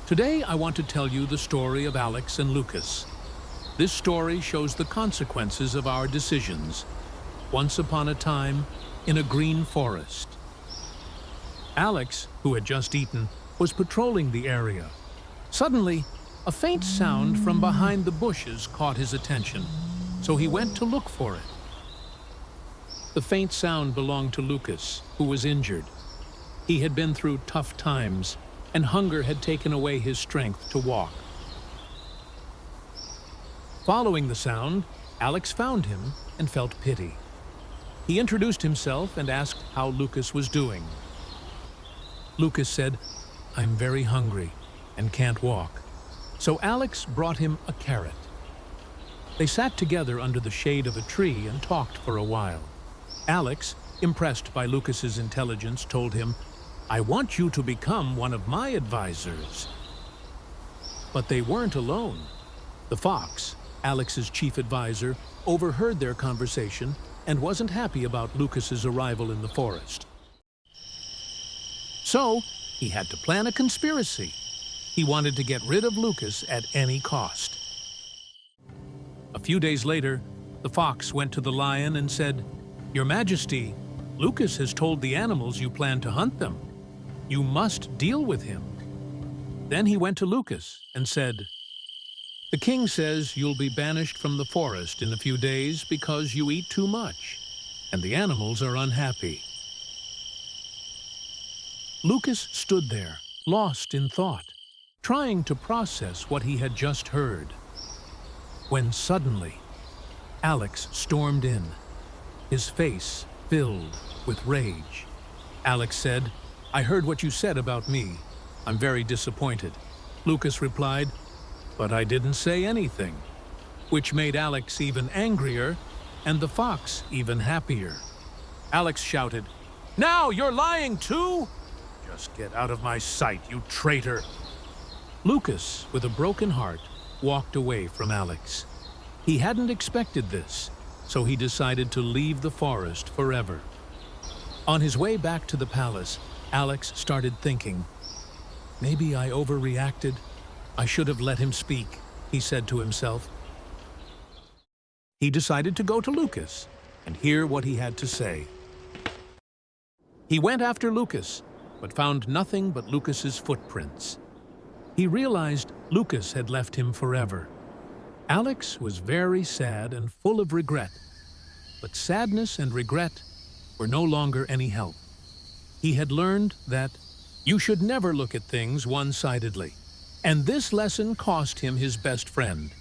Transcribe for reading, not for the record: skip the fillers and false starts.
Today, I want to tell you the story of Alex and Lucas. This story shows the consequences of our decisions. Once upon a time, in a green forest. Alex, who had just eaten, was patrolling the area. Suddenly, a faint sound from behind the bushes caught his attention, so he went to look for it. The faint sound belonged to Lucas, who was injured. He had been through tough times, and hunger had taken away his strength to walk. Following the sound, Alex found him and felt pity. He introduced himself and asked how Lucas was doing. Lucas said, "I'm very hungry and can't walk." So Alex brought him a carrot. They sat together under the shade of a tree and talked for a while. Alex, impressed by Lucas's intelligence, told him, "I want you to become one of my advisors." But they weren't alone. The fox, Alex's chief advisor, overheard their conversation and wasn't happy about Lucas's arrival in the forest. So, he had to plan a conspiracy. He wanted to get rid of Lucas at any cost. A few days later, the fox went to the lion and said, "Your Majesty, Lucas has told the animals you plan to hunt them. You must deal with him." Then he went to Lucas and said, "The king says you'll be banished from the forest in a few days because you eat too much, and the animals are unhappy." Lucas stood there, lost in thought, trying to process what he had just heard. When suddenly, Alex stormed in, his face filled with rage. Alex said, "I heard what you said about me. I'm very disappointed." Lucas replied, "But I didn't say anything," which made Alex even angrier and the fox even happier. Alex shouted, "Now you're lying too? Just get out of my sight, you traitor!" Lucas, with a broken heart, walked away from Alex. He hadn't expected this, so he decided to leave the forest forever. On his way back to the palace, Alex started thinking, "Maybe I overreacted. I should have let him speak," he said to himself. He decided to go to Lucas and hear what he had to say. He went after Lucas, but found nothing but Lucas's footprints. He realized Lucas had left him forever. Alex was very sad and full of regret, but sadness and regret were no longer any help. He had learned that you should never look at things one-sidedly, and this lesson cost him his best friend.